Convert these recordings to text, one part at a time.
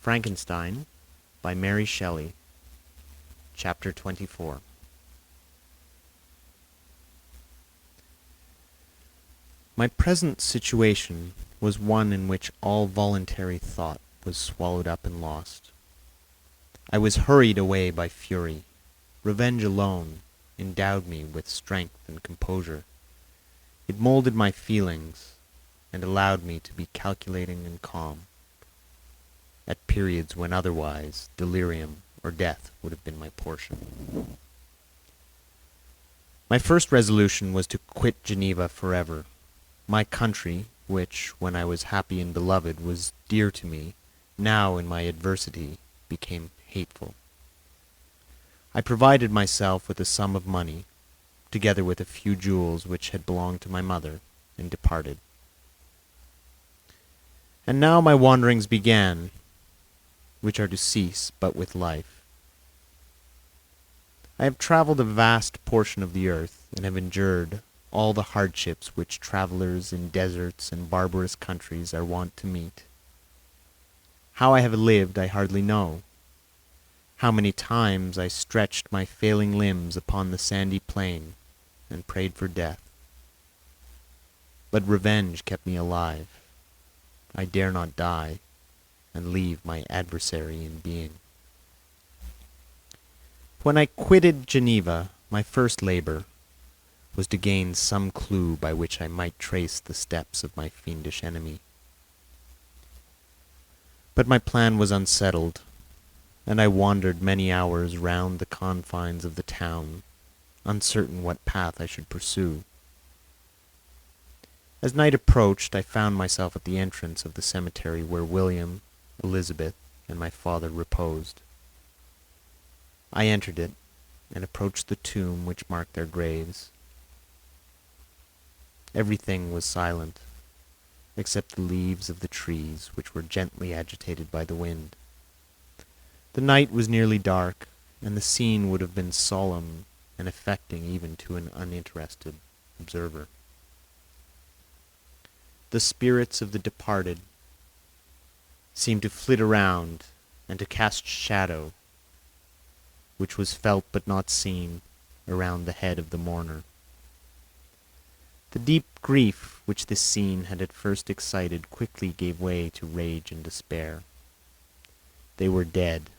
Frankenstein by Mary Shelley. Chapter 24. My present situation was one in which all voluntary thought was swallowed up and lost. I was hurried away by fury. Revenge alone endowed me with strength and composure. It molded my feelings and allowed me to be calculating and calm at periods when otherwise delirium or death would have been my portion. My first resolution was to quit Geneva forever. My country, which, when I was happy and beloved, was dear to me, now in my adversity became hateful. I provided myself with a sum of money, together with a few jewels which had belonged to my mother, and departed. And now my wanderings began, which are to cease but with life. I have travelled a vast portion of the earth, and have endured all the hardships which travellers in deserts and barbarous countries are wont to meet. How I have lived I hardly know. How many times I stretched my failing limbs upon the sandy plain, and prayed for death. But revenge kept me alive. I dare not die, and leave my adversary in being. When I quitted Geneva, my first labour was to gain some clue by which I might trace the steps of my fiendish enemy. But my plan was unsettled, and I wandered many hours round the confines of the town, uncertain what path I should pursue. As night approached, I found myself at the entrance of the cemetery where William, Elizabeth, and my father reposed. I entered it, and approached the tomb which marked their graves. Everything was silent, except the leaves of the trees, which were gently agitated by the wind. The night was nearly dark, and the scene would have been solemn and affecting even to an uninterested observer. The spirits of the departed seemed to flit around and to cast shadow, which was felt but not seen, around the head of the mourner. The deep grief which this scene had at first excited quickly gave way to rage and despair. They were dead,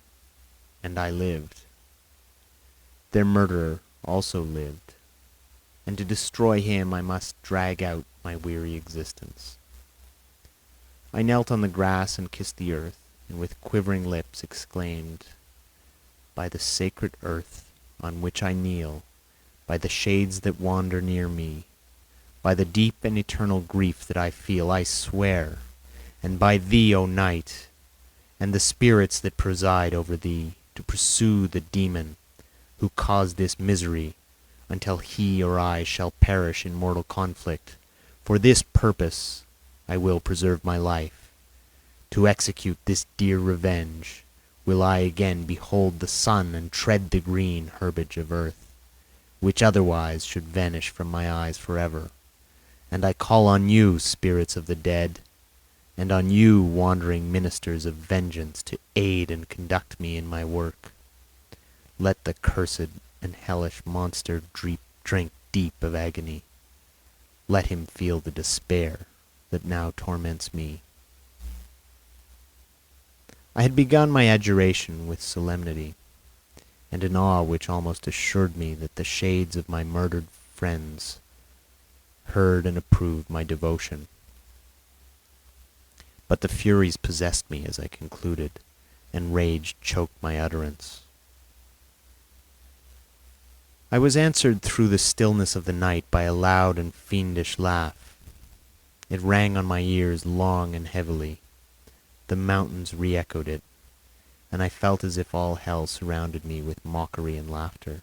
and I lived. Their murderer also lived, and to destroy him I must drag out my weary existence. I knelt on the grass and kissed the earth, and with quivering lips exclaimed, "By the sacred earth on which I kneel, by the shades that wander near me, by the deep and eternal grief that I feel, I swear, and by thee, O night, and the spirits that preside over thee, to pursue the demon who caused this misery, until he or I shall perish in mortal conflict. For this purpose I will preserve my life. To execute this dear revenge will I again behold the sun and tread the green herbage of earth, which otherwise should vanish from my eyes forever. And I call on you, spirits of the dead, and on you, wandering ministers of vengeance, to aid and conduct me in my work. Let the cursed and hellish monster drink deep of agony. Let him feel the despair that now torments me." I had begun my adjuration with solemnity, and an awe which almost assured me that the shades of my murdered friends heard and approved my devotion. But the furies possessed me as I concluded, and rage choked my utterance. I was answered through the stillness of the night by a loud and fiendish laugh. It rang on my ears long and heavily. The mountains re-echoed it, and I felt as if all hell surrounded me with mockery and laughter.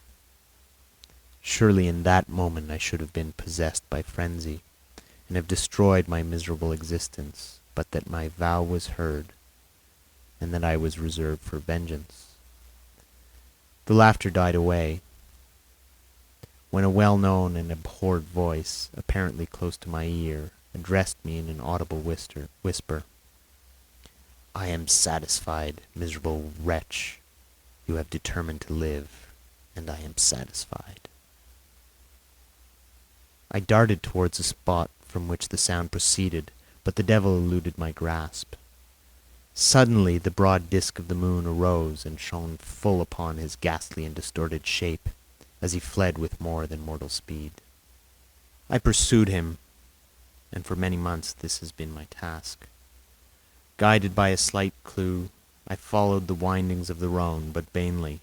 Surely in that moment I should have been possessed by frenzy, and have destroyed my miserable existence, but that my vow was heard, and that I was reserved for vengeance. The laughter died away, when a well-known and abhorred voice, apparently close to my ear, addressed me in an audible whisper. I am satisfied, miserable wretch. You have determined to live, and I am satisfied. I darted towards the spot from which the sound proceeded, but the devil eluded my grasp. Suddenly the broad disk of the moon arose and shone full upon his ghastly and distorted shape, as he fled with more than mortal speed. I pursued him, and for many months this has been my task. Guided by a slight clue, I followed the windings of the Rhone, but vainly.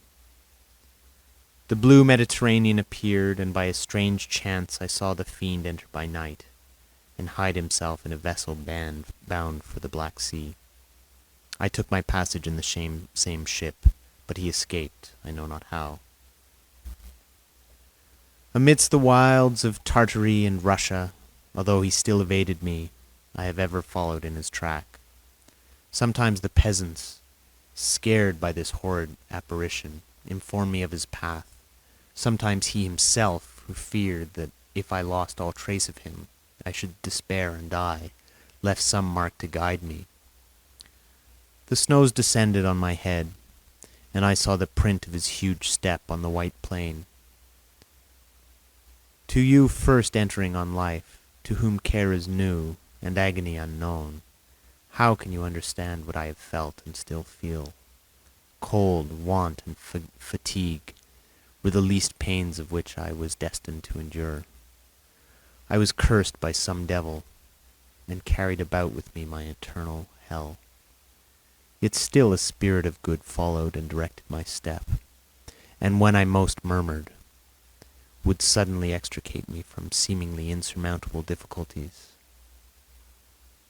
The blue Mediterranean appeared, and by a strange chance I saw the fiend enter by night, and hide himself in a vessel bound for the Black Sea. I took my passage in the same ship, but he escaped, I know not how. Amidst the wilds of Tartary and Russia, although he still evaded me, I have ever followed in his track. Sometimes the peasants, scared by this horrid apparition, informed me of his path. Sometimes he himself, who feared that if I lost all trace of him, I should despair and die, left some mark to guide me. The snows descended on my head, and I saw the print of his huge step on the white plain. To you first entering on life, to whom care is new and agony unknown, how can you understand what I have felt and still feel? Cold, want, and fatigue were the least pains of which I was destined to endure. I was cursed by some devil, and carried about with me my eternal hell. Yet still a spirit of good followed and directed my step, and when I most murmured, would suddenly extricate me from seemingly insurmountable difficulties.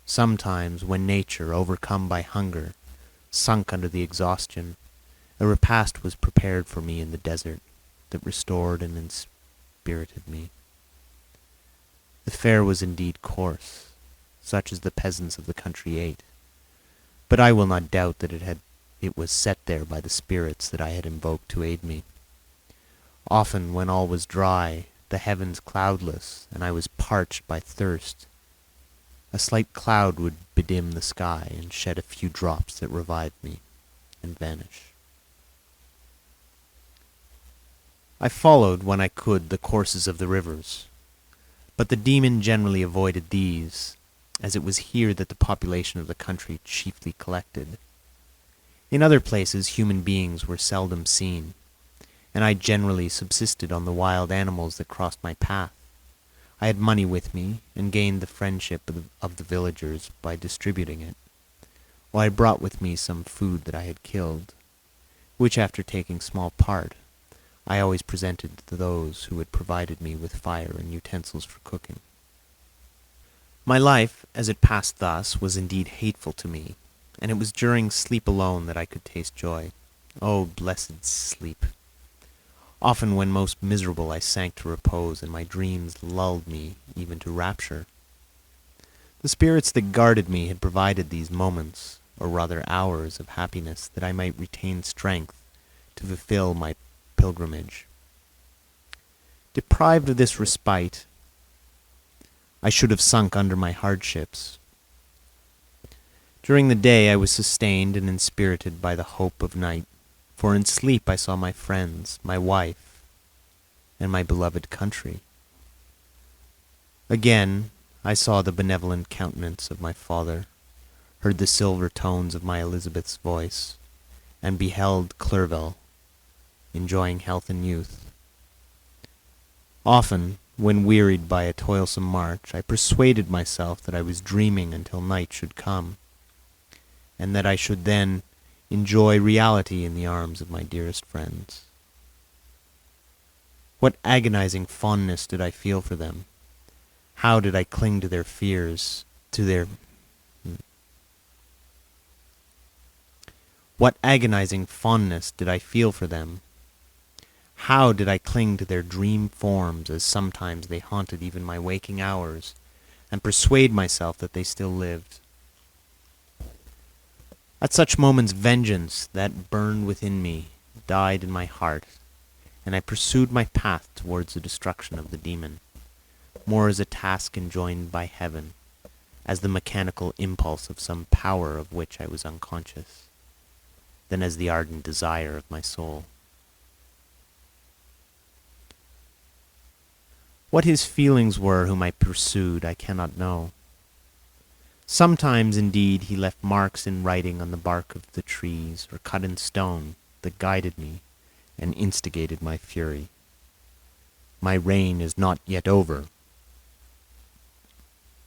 Sometimes, when nature, overcome by hunger, sunk under the exhaustion, a repast was prepared for me in the desert that restored and inspirited me. The fare was indeed coarse, such as the peasants of the country ate, but I will not doubt that it was set there by the spirits that I had invoked to aid me. Often, when all was dry, the heavens cloudless, and I was parched by thirst, a slight cloud would bedim the sky and shed a few drops that revived me and vanish. I followed, when I could, the courses of the rivers, but the demon generally avoided these, as it was here that the population of the country chiefly collected. In other places human beings were seldom seen, and I generally subsisted on the wild animals that crossed my path. I had money with me, and gained the friendship of the villagers by distributing it, while I brought with me some food that I had killed, which, after taking small part, I always presented to those who had provided me with fire and utensils for cooking. My life, as it passed thus, was indeed hateful to me, and it was during sleep alone that I could taste joy. Oh, blessed sleep! Often when most miserable I sank to repose, and my dreams lulled me even to rapture. The spirits that guarded me had provided these moments, or rather hours, of happiness, that I might retain strength to fulfill my pilgrimage. Deprived of this respite, I should have sunk under my hardships. During the day I was sustained and inspirited by the hope of night, for in sleep I saw my friends, my wife, and my beloved country. Again I saw the benevolent countenance of my father, heard the silver tones of my Elizabeth's voice, and beheld Clerval, enjoying health and youth. Often, when wearied by a toilsome march, I persuaded myself that I was dreaming until night should come, and that I should then enjoy reality in the arms of my dearest friends. What agonizing fondness did I feel for them! How did I cling to their fears, What agonizing fondness did I feel for them! How did I cling to their dream forms, as sometimes they haunted even my waking hours, and persuade myself that they still lived! At such moments vengeance, that burned within me, died in my heart, and I pursued my path towards the destruction of the demon, more as a task enjoined by heaven as the mechanical impulse of some power of which I was unconscious, than as the ardent desire of my soul. What his feelings were whom I pursued I cannot know. Sometimes, indeed, he left marks in writing on the bark of the trees, or cut in stone, that guided me and instigated my fury. "My reign is not yet over."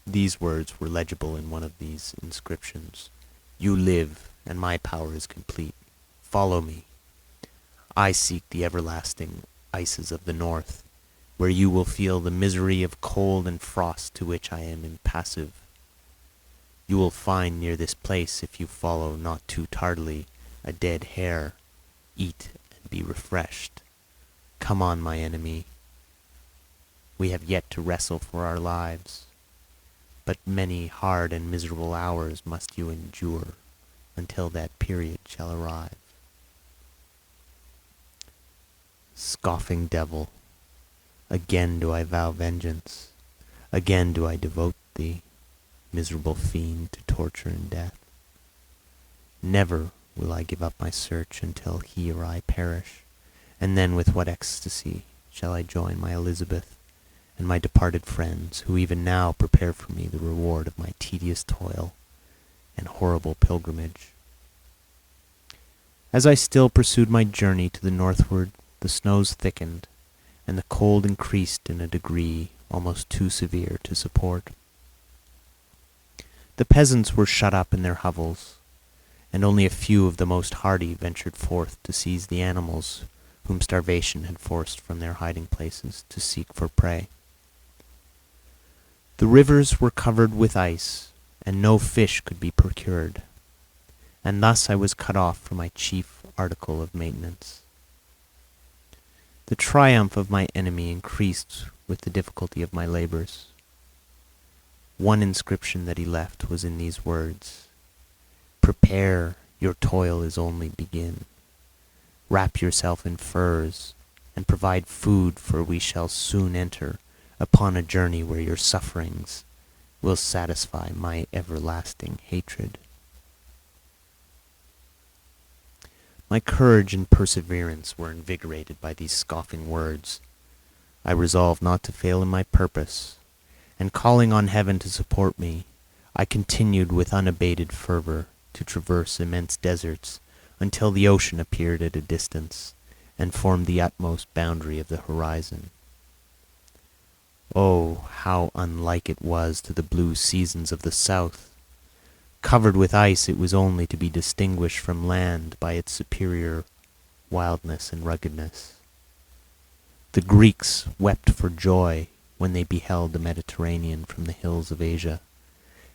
These words were legible in one of these inscriptions. "You live, and my power is complete. Follow me. I seek the everlasting ices of the north, where you will feel the misery of cold and frost to which I am impassive. You will find near this place, if you follow not too tardily, a dead hare. Eat and be refreshed. Come on, my enemy. We have yet to wrestle for our lives, but many hard and miserable hours must you endure until that period shall arrive." Scoffing devil, again do I vow vengeance, again do I devote thee, miserable fiend, to torture and death. Never will I give up my search until he or I perish, and then with what ecstasy shall I join my Elizabeth and my departed friends, who even now prepare for me the reward of my tedious toil and horrible pilgrimage. As I still pursued my journey to the northward, the snows thickened, and the cold increased in a degree almost too severe to support. The peasants were shut up in their hovels, and only a few of the most hardy ventured forth to seize the animals whom starvation had forced from their hiding places to seek for prey. The rivers were covered with ice, and no fish could be procured, and thus I was cut off from my chief article of maintenance. The triumph of my enemy increased with the difficulty of my labours. One inscription that he left was in these words: "Prepare, your toil is only begin. Wrap yourself in furs, and provide food, for we shall soon enter upon a journey where your sufferings will satisfy my everlasting hatred." My courage and perseverance were invigorated by these scoffing words. I resolved not to fail in my purpose, and calling on heaven to support me, I continued with unabated fervor to traverse immense deserts until the ocean appeared at a distance and formed the utmost boundary of the horizon. Oh, how unlike it was to the blue seasons of the south! Covered with ice, it was only to be distinguished from land by its superior wildness and ruggedness. The Greeks wept for joy when they beheld the Mediterranean from the hills of Asia,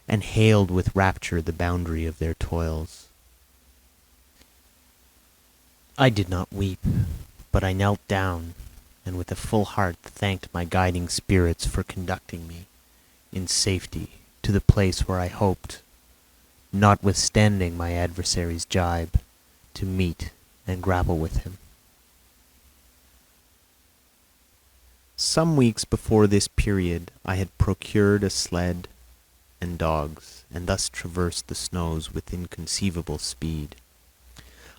and hailed with rapture the boundary of their toils. I did not weep, but I knelt down, and with a full heart thanked my guiding spirits for conducting me in safety to the place where I hoped, notwithstanding my adversary's jibe, to meet and grapple with him. Some weeks before this period I had procured a sled and dogs, and thus traversed the snows with inconceivable speed.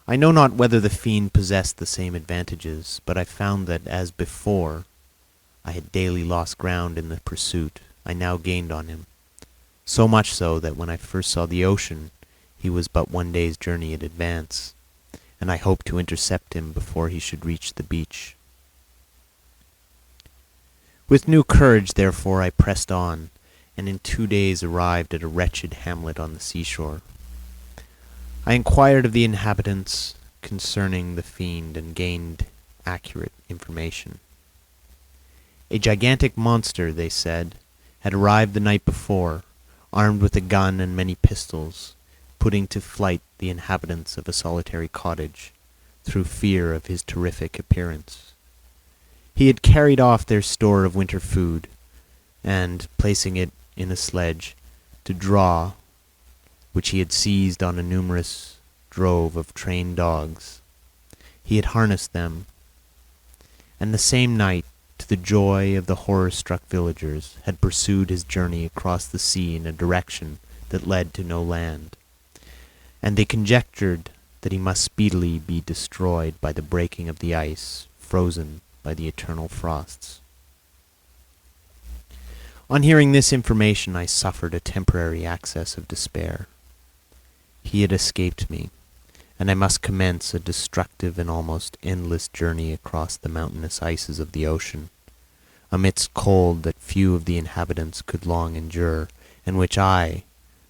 I know not whether the fiend possessed the same advantages, but I found that, as before I had daily lost ground in the pursuit, I now gained on him, so much so that when I first saw the ocean he was but one day's journey in advance, and I hoped to intercept him before he should reach the beach. With new courage, therefore, I pressed on, and in 2 days arrived at a wretched hamlet on the seashore. I inquired of the inhabitants concerning the fiend, and gained accurate information. A gigantic monster, they said, had arrived the night before, armed with a gun and many pistols, putting to flight the inhabitants of a solitary cottage, through fear of his terrific appearance. He had carried off their store of winter food, and, placing it in a sledge to draw, which he had seized on a numerous drove of trained dogs, he had harnessed them, and the same night to the joy of the horror-struck villagers, had pursued his journey across the sea in a direction that led to no land, and they conjectured that he must speedily be destroyed by the breaking of the ice, frozen by the eternal frosts. On hearing this information, I suffered a temporary access of despair. He had escaped me, and I must commence a destructive and almost endless journey across the mountainous ices of the ocean, amidst cold that few of the inhabitants could long endure, and which I,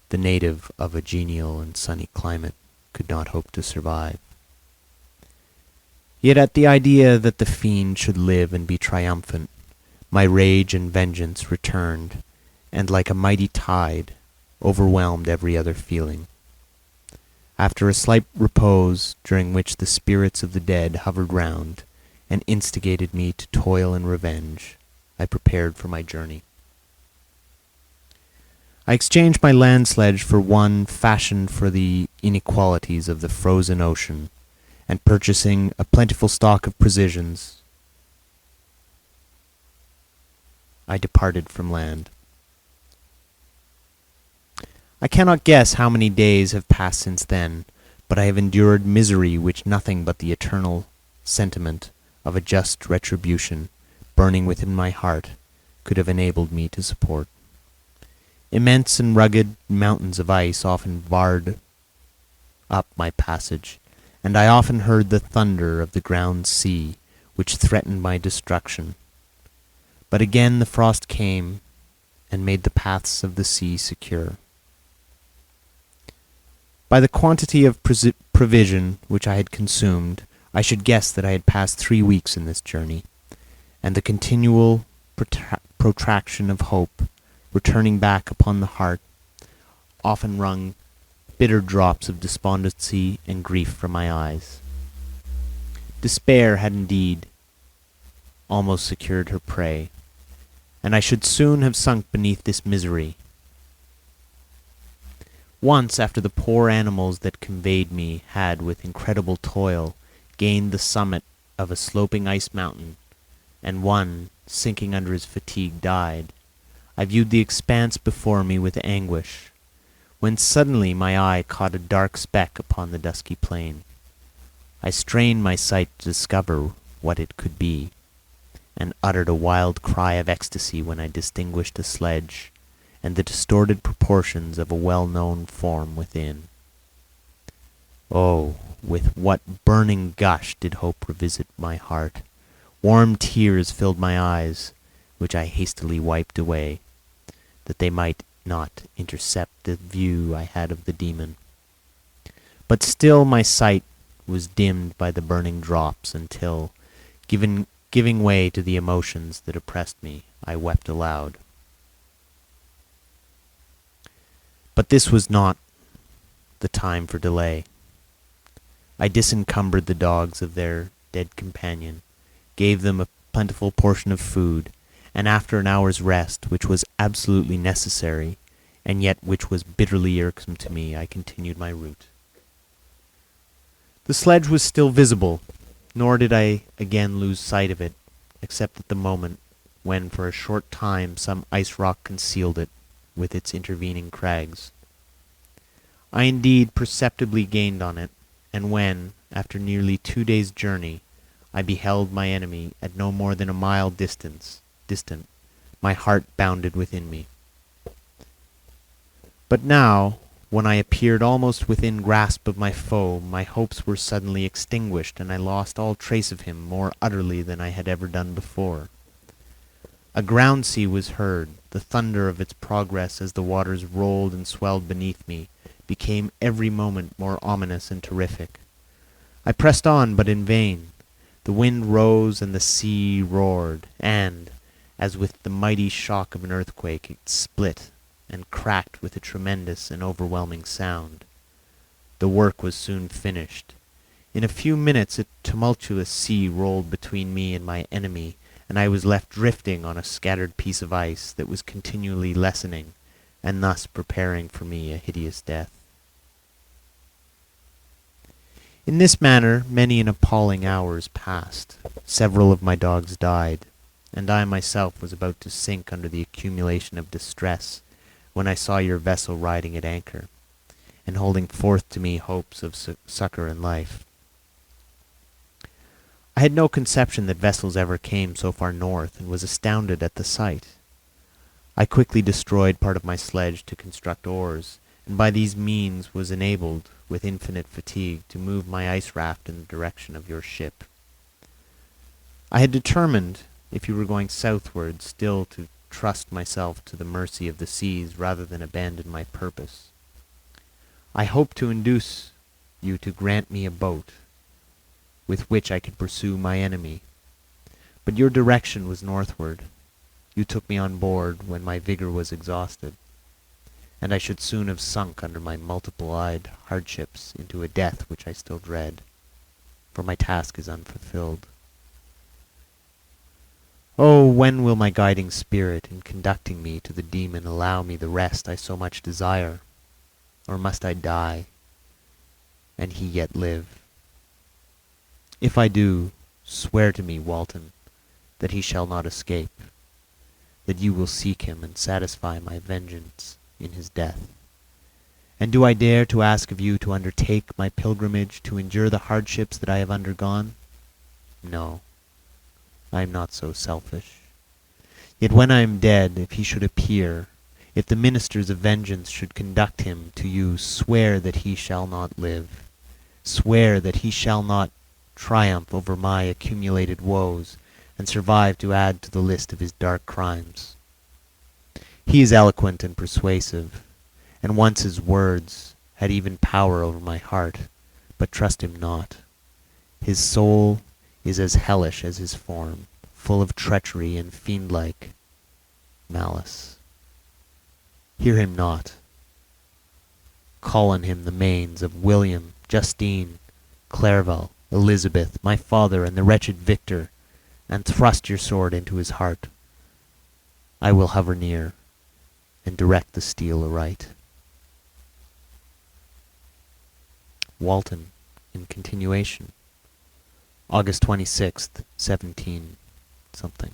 the native of a genial and sunny climate, could not hope to survive. Yet at the idea that the fiend should live and be triumphant, my rage and vengeance returned, and like a mighty tide, overwhelmed every other feeling. After a slight repose, during which the spirits of the dead hovered round, and instigated me to toil and revenge, I prepared for my journey. I exchanged my land sledge for one fashioned for the inequalities of the frozen ocean, and purchasing a plentiful stock of provisions, I departed from land. I cannot guess how many days have passed since then, but I have endured misery which nothing but the eternal sentiment of a just retribution, burning within my heart, could have enabled me to support. Immense and rugged mountains of ice often barred up my passage, and I often heard the thunder of the ground sea, which threatened my destruction. But again the frost came, and made the paths of the sea secure. By the quantity of provision which I had consumed, I should guess that I had passed 3 weeks in this journey, and the continual protraction of hope, returning back upon the heart, often wrung bitter drops of despondency and grief from my eyes. Despair had indeed almost secured her prey, and I should soon have sunk beneath this misery. Once, after the poor animals that conveyed me had, with incredible toil, gained the summit of a sloping ice mountain, and one, sinking under his fatigue, died, I viewed the expanse before me with anguish, when suddenly my eye caught a dark speck upon the dusky plain. I strained my sight to discover what it could be, and uttered a wild cry of ecstasy when I distinguished a sledge, and the distorted proportions of a well-known form within. Oh, with what burning gush did hope revisit my heart! Warm tears filled my eyes, which I hastily wiped away, that they might not intercept the view I had of the demon. But still my sight was dimmed by the burning drops, until, giving way to the emotions that oppressed me, I wept aloud. But this was not the time for delay. I disencumbered the dogs of their dead companion, gave them a plentiful portion of food, and after an hour's rest, which was absolutely necessary, and yet which was bitterly irksome to me, I continued my route. The sledge was still visible, nor did I again lose sight of it, except at the moment when for a short time some ice rock concealed it with its intervening crags. I indeed perceptibly gained on it, and when, after nearly 2 days' journey, I beheld my enemy at no more than a mile distant, my heart bounded within me. But now, when I appeared almost within grasp of my foe, my hopes were suddenly extinguished, and I lost all trace of him more utterly than I had ever done before. A ground sea was heard. The thunder of its progress as the waters rolled and swelled beneath me became every moment more ominous and terrific. I pressed on, but in vain. The wind rose and the sea roared, and, as with the mighty shock of an earthquake, it split and cracked with a tremendous and overwhelming sound. The work was soon finished. In a few minutes a tumultuous sea rolled between me and my enemy, and I was left drifting on a scattered piece of ice that was continually lessening, and thus preparing for me a hideous death. In this manner many and appalling hours passed. Several of my dogs died, and I myself was about to sink under the accumulation of distress, when I saw your vessel riding at anchor, and holding forth to me hopes of succor and life. I had no conception that vessels ever came so far north, and was astounded at the sight. I quickly destroyed part of my sledge to construct oars, and by these means was enabled, with infinite fatigue, to move my ice raft in the direction of your ship. I had determined, if you were going southward, still to trust myself to the mercy of the seas rather than abandon my purpose. I hoped to induce you to grant me a boat with which I could pursue my enemy, but your direction was northward. You took me on board when my vigor was exhausted, and I should soon have sunk under my multiplied hardships into a death which I still dread, for my task is unfulfilled. Oh, when will my guiding spirit in conducting me to the demon allow me the rest I so much desire? Or must I die, and he yet live? If I do, swear to me, Walton, that he shall not escape, that you will seek him and satisfy my vengeance in his death. And do I dare to ask of you to undertake my pilgrimage, to endure the hardships that I have undergone? No, I am not so selfish. Yet when I am dead, if he should appear, if the ministers of vengeance should conduct him to you, swear that he shall not live. Swear that he shall not triumph over my accumulated woes, and survive to add to the list of his dark crimes. He is eloquent and persuasive, and once his words had even power over my heart, but trust him not. His soul is as hellish as his form, full of treachery and fiend-like malice. Hear him not. Call on him the manes of William, Justine, Clerval, Elizabeth, my father, and the wretched Victor, and thrust your sword into his heart. I will hover near, and direct the steel aright. Walton, in continuation. August 26th, 17 something.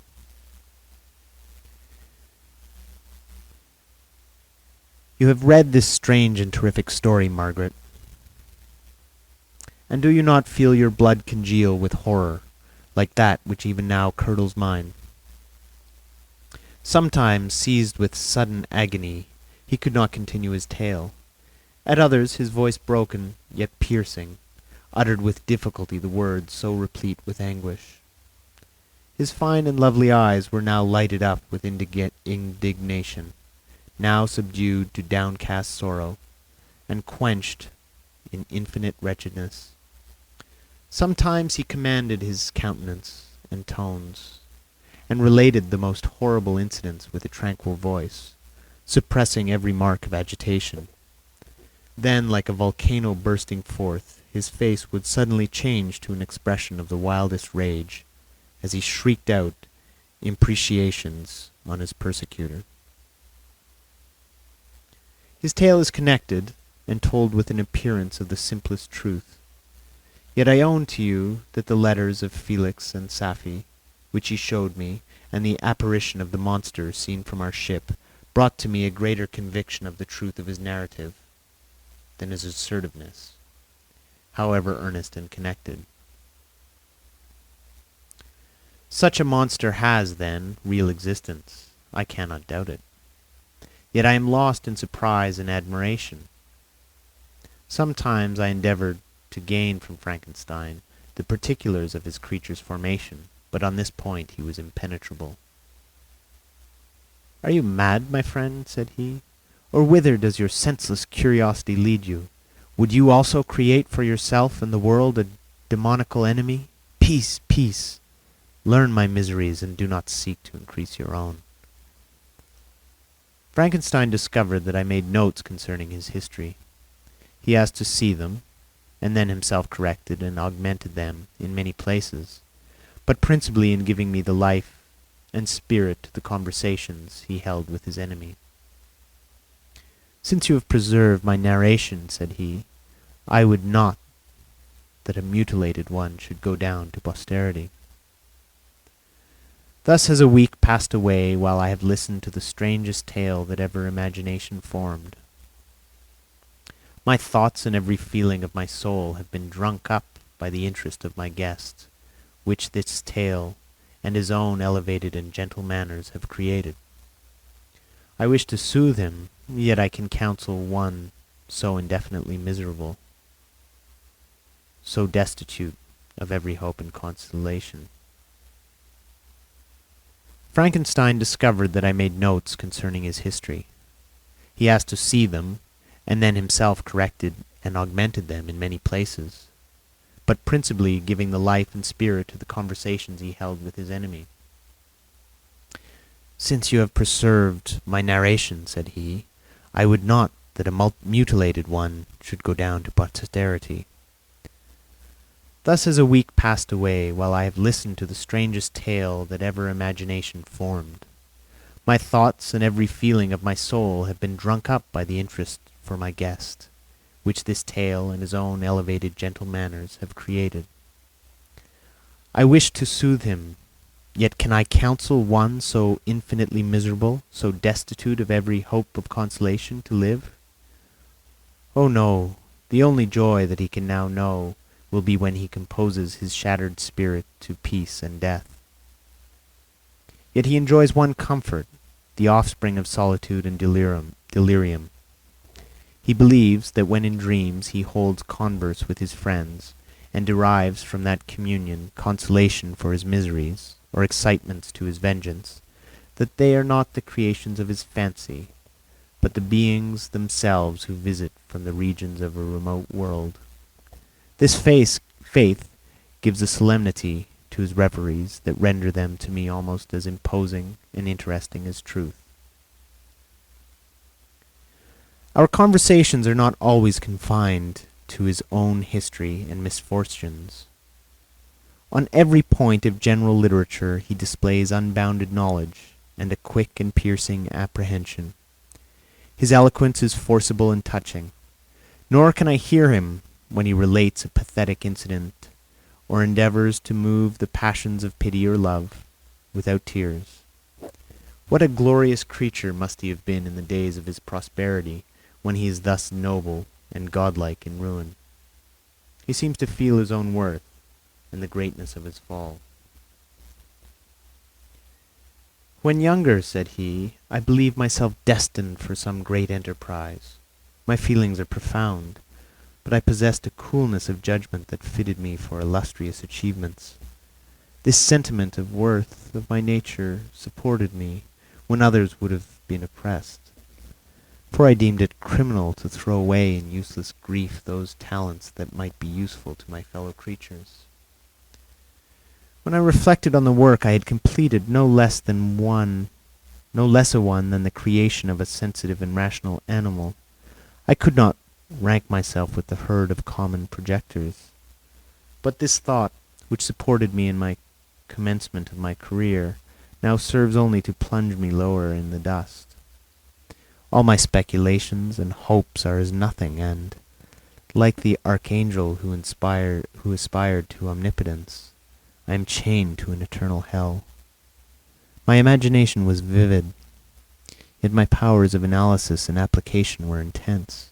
You have read this strange and terrific story, Margaret, and do you not feel your blood congeal with horror, like that which even now curdles mine? Sometimes, seized with sudden agony, he could not continue his tale. At others, his voice broken, yet piercing, uttered with difficulty the words so replete with anguish. His fine and lovely eyes were now lighted up with indignation, now subdued to downcast sorrow, and quenched in infinite wretchedness. Sometimes he commanded his countenance and tones, and related the most horrible incidents with a tranquil voice, suppressing every mark of agitation. Then, like a volcano bursting forth, his face would suddenly change to an expression of the wildest rage, as he shrieked out imprecations on his persecutor. His tale is connected, and told with an appearance of the simplest truth. Yet I own to you that the letters of Felix and Safie, which he showed me, and the apparition of the monster seen from our ship, brought to me a greater conviction of the truth of his narrative than his assertiveness, however earnest and connected. Such a monster has, then, real existence. I cannot doubt it. Yet I am lost in surprise and admiration. Sometimes I endeavored to gain from Frankenstein the particulars of his creature's formation, but on this point he was impenetrable. "Are you mad, my friend?" said he, "or whither does your senseless curiosity lead you? Would you also create for yourself and the world a demoniacal enemy? Peace, peace! Learn my miseries, and do not seek to increase your own." Frankenstein discovered that I made notes concerning his history. He asked to see them, and then himself corrected and augmented them in many places, but principally in giving me the life and spirit to the conversations he held with his enemy. "Since you have preserved my narration," said he, "I would not that a mutilated one should go down to posterity." Thus has a week passed away while I have listened to the strangest tale that ever imagination formed. My thoughts and every feeling of my soul have been drunk up by the interest of my guest, which this tale and his own elevated and gentle manners have created. I wish to soothe him, yet I can counsel one so indefinitely miserable, so destitute of every hope and consolation. Frankenstein discovered that I made notes concerning his history. He asked to see them, and then himself corrected and augmented them in many places, but principally giving the life and spirit to the conversations he held with his enemy. "Since you have preserved my narration," said he, "I would not that a mutilated one should go down to posterity. Thus has a week passed away while I have listened to the strangest tale that ever imagination formed. My thoughts and every feeling of my soul have been drunk up by the interest for my guest, which this tale and his own elevated gentle manners have created. I wish to soothe him, yet can I counsel one so infinitely miserable, so destitute of every hope of consolation, to live? Oh no, the only joy that he can now know will be when he composes his shattered spirit to peace and death. Yet he enjoys one comfort, the offspring of solitude and delirium. He believes that when in dreams he holds converse with his friends, and derives from that communion consolation for his miseries, or excitements to his vengeance, that they are not the creations of his fancy, but the beings themselves who visit from the regions of a remote world. This faith gives a solemnity to his reveries that render them to me almost as imposing and interesting as truth. Our conversations are not always confined to his own history and misfortunes. On every point of general literature he displays unbounded knowledge and a quick and piercing apprehension. His eloquence is forcible and touching, nor can I hear him when he relates a pathetic incident, or endeavors to move the passions of pity or love, without tears. What a glorious creature must he have been in the days of his prosperity, when he is thus noble and godlike in ruin. He seems to feel his own worth, and the greatness of his fall. "When younger," said he, "I believed myself destined for some great enterprise. My feelings are profound, but I possessed a coolness of judgment that fitted me for illustrious achievements. This sentiment of worth of my nature supported me when others would have been oppressed, for I deemed it criminal to throw away in useless grief those talents that might be useful to my fellow creatures. When I reflected on the work I had completed, no less a one than the creation of a sensitive and rational animal, I could not rank myself with the herd of common projectors. But this thought, which supported me in my commencement of my career, now serves only to plunge me lower in the dust. All my speculations and hopes are as nothing, and, like the archangel who aspired to omnipotence, I am chained to an eternal hell. My imagination was vivid, yet my powers of analysis and application were intense.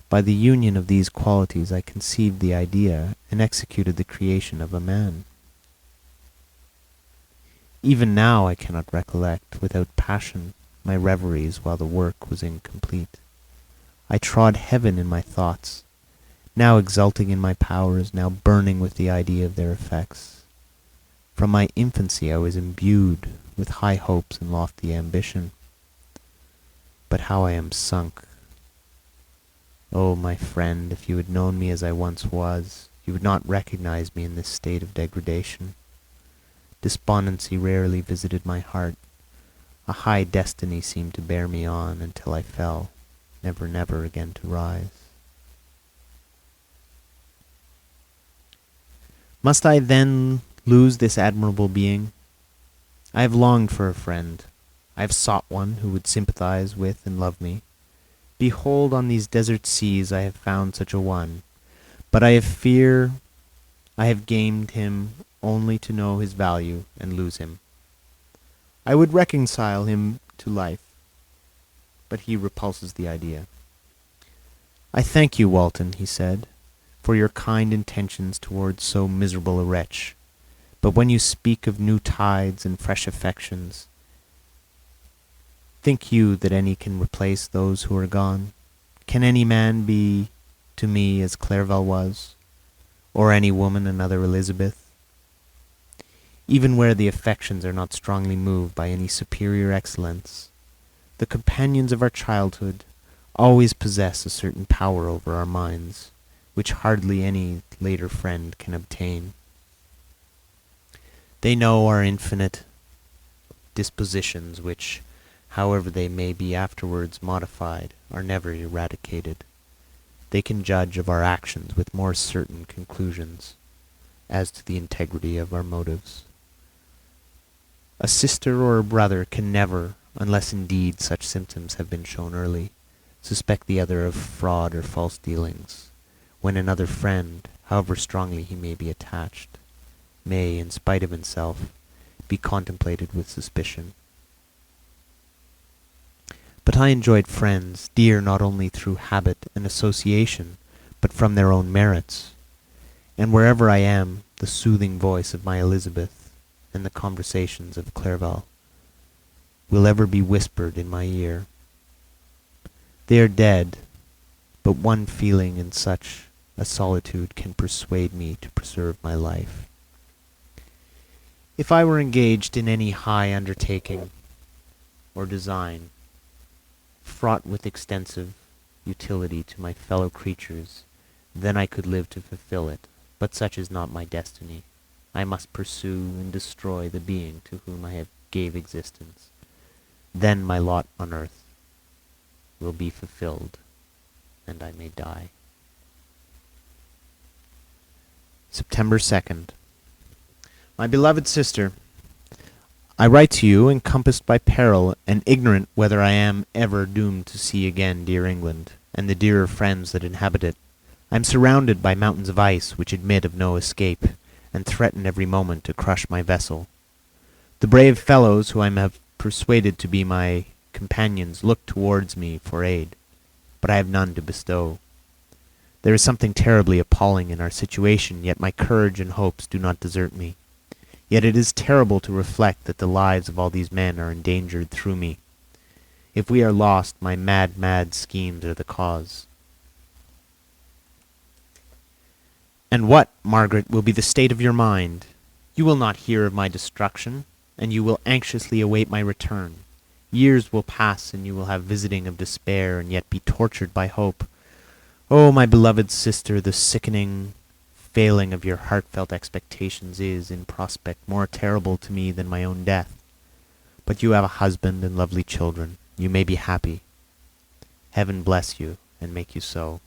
By the union of these qualities I conceived the idea and executed the creation of a man. Even now I cannot recollect, without passion, my reveries while the work was incomplete. I trod heaven in my thoughts, now exulting in my powers, now burning with the idea of their effects. From my infancy I was imbued with high hopes and lofty ambition. But how I am sunk! Oh, my friend, if you had known me as I once was, you would not recognize me in this state of degradation. Despondency rarely visited my heart. A high destiny seemed to bear me on until I fell, never again to rise. Must I then lose this admirable being? I have longed for a friend. I have sought one who would sympathize with and love me. Behold, on these desert seas I have found such a one, but I fear I have gained him only to know his value and lose him. I would reconcile him to life, but he repulses the idea. "I thank you, Walton," he said, "for your kind intentions towards so miserable a wretch. But when you speak of new tides and fresh affections, think you that any can replace those who are gone? Can any man be to me as Clerval was, or any woman another Elizabeth? Even where the affections are not strongly moved by any superior excellence, the companions of our childhood always possess a certain power over our minds, which hardly any later friend can obtain. They know our infinite dispositions, which, however they may be afterwards modified, are never eradicated. They can judge of our actions with more certain conclusions as to the integrity of our motives. A sister or a brother can never, unless indeed such symptoms have been shown early, suspect the other of fraud or false dealings, when another friend, however strongly he may be attached, may, in spite of himself, be contemplated with suspicion. But I enjoyed friends, dear not only through habit and association, but from their own merits, and wherever I am, the soothing voice of my Elizabeth and the conversations of Clerval will ever be whispered in my ear. They are dead, but one feeling in such a solitude can persuade me to preserve my life. If I were engaged in any high undertaking or design, fraught with extensive utility to my fellow creatures, then I could live to fulfill it, but such is not my destiny. I must pursue and destroy the being to whom I have gave existence. Then my lot on earth will be fulfilled, and I may die. September 2nd. My beloved sister, I write to you encompassed by peril, and ignorant whether I am ever doomed to see again dear England, and the dearer friends that inhabit it. I am surrounded by mountains of ice which admit of no escape, and threaten every moment to crush my vessel. The brave fellows who I have persuaded to be my companions look towards me for aid, but I have none to bestow. There is something terribly appalling in our situation, yet my courage and hopes do not desert me. Yet it is terrible to reflect that the lives of all these men are endangered through me. If we are lost, my mad, mad schemes are the cause. And what, Margaret, will be the state of your mind? You will not hear of my destruction, and you will anxiously await my return. Years will pass, and you will have visiting of despair, and yet be tortured by hope. Oh, my beloved sister, the sickening failing of your heartfelt expectations is, in prospect, more terrible to me than my own death. But you have a husband and lovely children. You may be happy. Heaven bless you, and make you so.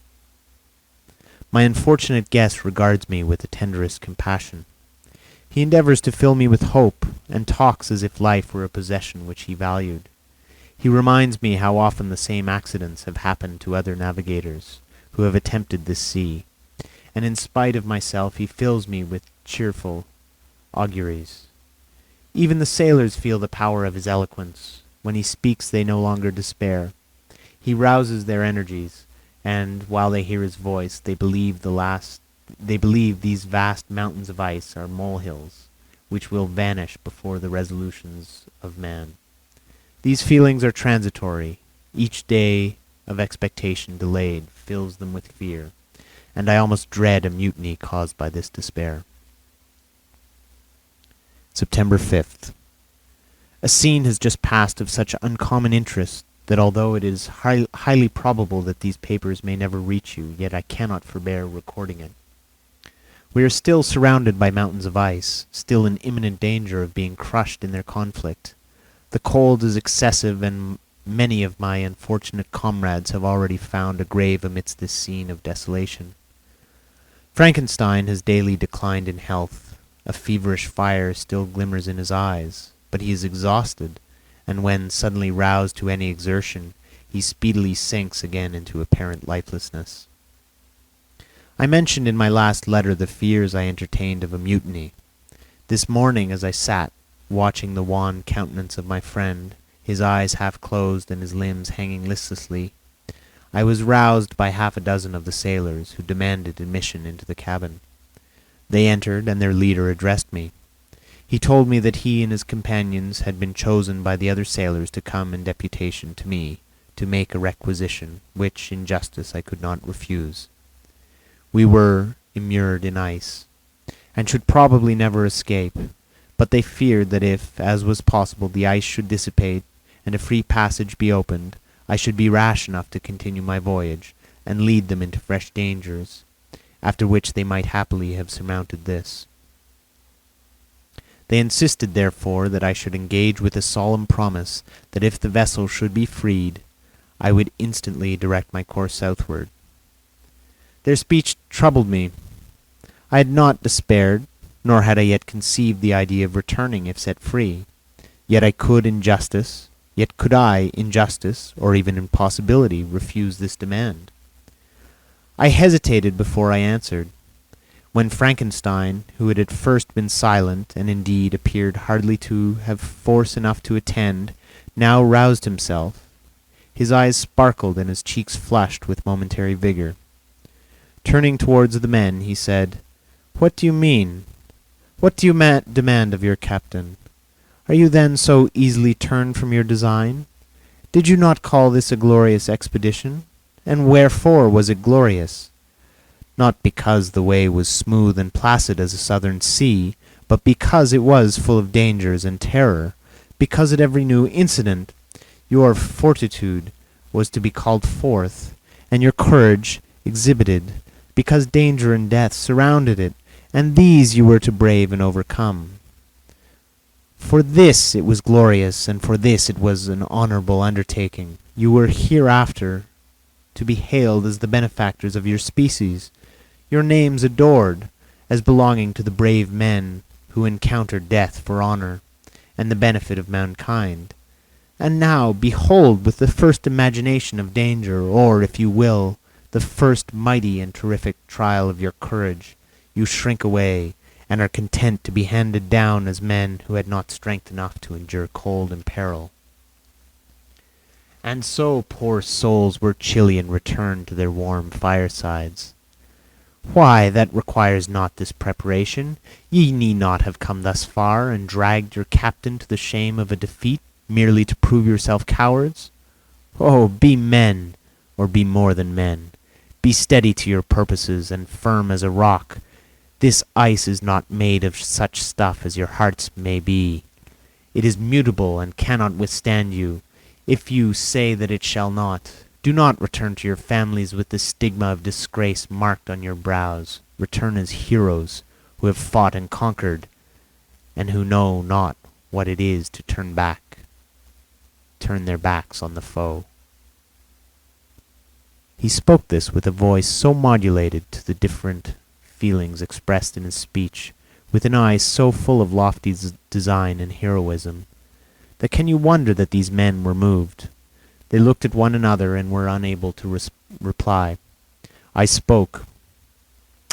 My unfortunate guest regards me with the tenderest compassion. He endeavors to fill me with hope, and talks as if life were a possession which he valued. He reminds me how often the same accidents have happened to other navigators who have attempted this sea, and in spite of myself he fills me with cheerful auguries. Even the sailors feel the power of his eloquence. When he speaks they no longer despair. He rouses their energies, and while they hear his voice, they believe these vast mountains of ice are molehills, which will vanish before the resolutions of man. These feelings are transitory. Each day of expectation delayed fills them with fear, and I almost dread a mutiny caused by this despair. September 5th. A scene has just passed of such uncommon interest that although it is highly probable that these papers may never reach you, yet I cannot forbear recording it. We are still surrounded by mountains of ice, still in imminent danger of being crushed in their conflict. The cold is excessive, and many of my unfortunate comrades have already found a grave amidst this scene of desolation. Frankenstein has daily declined in health. A feverish fire still glimmers in his eyes, but he is exhausted, and when suddenly roused to any exertion, he speedily sinks again into apparent lifelessness. I mentioned in my last letter the fears I entertained of a mutiny. This morning, as I sat, watching the wan countenance of my friend, his eyes half closed and his limbs hanging listlessly, I was roused by half a dozen of the sailors, who demanded admission into the cabin. They entered, and their leader addressed me. He told me that he and his companions had been chosen by the other sailors to come in deputation to me, to make a requisition, which, in justice, I could not refuse. We were immured in ice, and should probably never escape, but they feared that if, as was possible, the ice should dissipate, and a free passage be opened, I should be rash enough to continue my voyage, and lead them into fresh dangers, after which they might happily have surmounted this. They insisted, therefore, that I should engage with a solemn promise that if the vessel should be freed, I would instantly direct my course southward. Their speech troubled me. I had not despaired, nor had I yet conceived the idea of returning if set free. Yet could I, in justice, or even in possibility, refuse this demand? I hesitated before I answered. When Frankenstein, who had at first been silent, and indeed appeared hardly to have force enough to attend, now roused himself, his eyes sparkled and his cheeks flushed with momentary vigor. Turning towards the men, he said, "What do you mean? What do you demand of your captain? Are you then so easily turned from your design? Did you not call this a glorious expedition? And wherefore was it glorious? Not because the way was smooth and placid as a southern sea, but because it was full of dangers and terror, because at every new incident your fortitude was to be called forth, and your courage exhibited, because danger and death surrounded it, and these you were to brave and overcome. For this it was glorious, and for this it was an honourable undertaking. You were hereafter to be hailed as the benefactors of your species, your names adored, as belonging to the brave men who encounter death for honour and the benefit of mankind. And now, behold, with the first imagination of danger, or, if you will, the first mighty and terrific trial of your courage, you shrink away, and are content to be handed down as men who had not strength enough to endure cold and peril. And so poor souls were chilly and returned to their warm firesides. Why, that requires not this preparation. Ye need not have come thus far, and dragged your captain to the shame of a defeat, merely to prove yourself cowards. Oh, be men, or be more than men. Be steady to your purposes, and firm as a rock. This ice is not made of such stuff as your hearts may be. It is mutable, and cannot withstand you. If you say that it shall not, do not return to your families with the stigma of disgrace marked on your brows. Return as heroes who have fought and conquered, and who know not what it is to turn their backs on the foe." He spoke this with a voice so modulated to the different feelings expressed in his speech, with an eye so full of lofty design and heroism, that can you wonder that these men were moved? They looked at one another and were unable to reply. I spoke.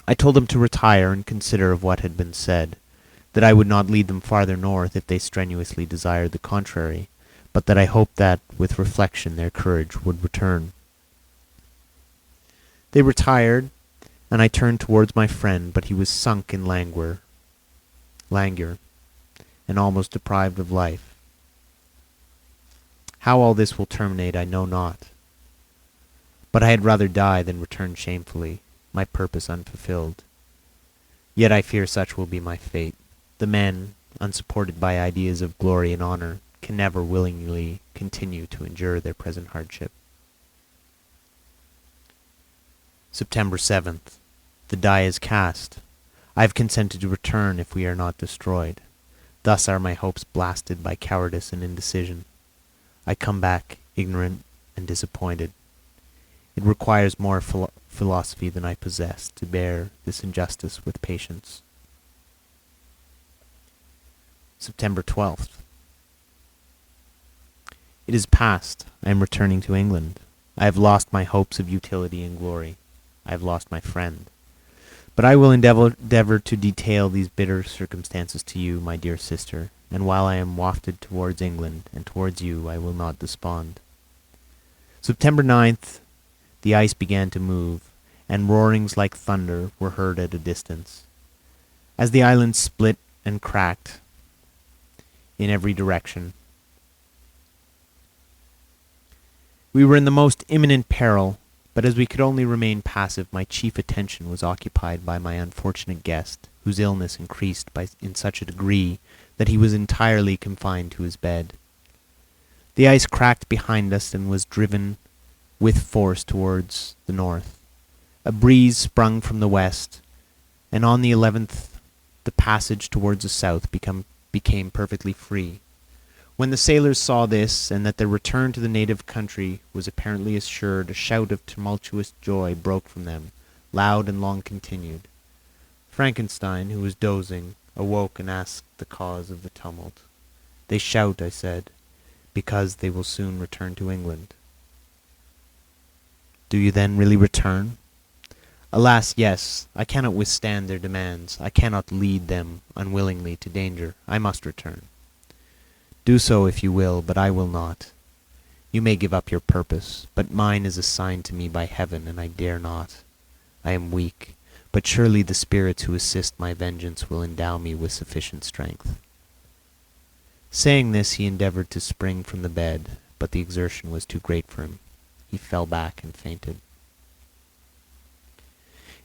I told them to retire and consider of what had been said, that I would not lead them farther north if they strenuously desired the contrary, but that I hoped that, with reflection, their courage would return. They retired, and I turned towards my friend, but he was sunk in languor, and almost deprived of life. How all this will terminate I know not, but I had rather die than return shamefully, my purpose unfulfilled. Yet I fear such will be my fate. The men, unsupported by ideas of glory and honour, can never willingly continue to endure their present hardship. September 7th. The die is cast. I have consented to return if we are not destroyed. Thus are my hopes blasted by cowardice and indecision. I come back ignorant and disappointed. It requires more philosophy than I possess to bear this injustice with patience. September 12th. It is past. I am returning to England. I have lost my hopes of utility and glory. I have lost my friend. But I will endeavor to detail these bitter circumstances to you, my dear sister, and while I am wafted towards England and towards you, I will not despond. September 9th, the ice began to move, and roarings like thunder were heard at a distance, as the island split and cracked in every direction. We were in the most imminent peril, but as we could only remain passive, my chief attention was occupied by my unfortunate guest, whose illness increased in such a degree that he was entirely confined to his bed. The ice cracked behind us and was driven with force towards the north. A breeze sprung from the west, and on the 11th the passage towards the south became perfectly free. When the sailors saw this, and that their return to the native country was apparently assured, a shout of tumultuous joy broke from them, loud and long continued. Frankenstein, who was dozing, awoke and asked the cause of the tumult. "They shout," I said, "because they will soon return to England." "Do you then really return?" "Alas, yes. I cannot withstand their demands. I cannot lead them unwillingly to danger. I must return." "Do so if you will, but I will not. You may give up your purpose, but mine is assigned to me by heaven, and I dare not. I am weak, but surely the spirits who assist my vengeance will endow me with sufficient strength." Saying this, he endeavored to spring from the bed, but the exertion was too great for him. He fell back and fainted.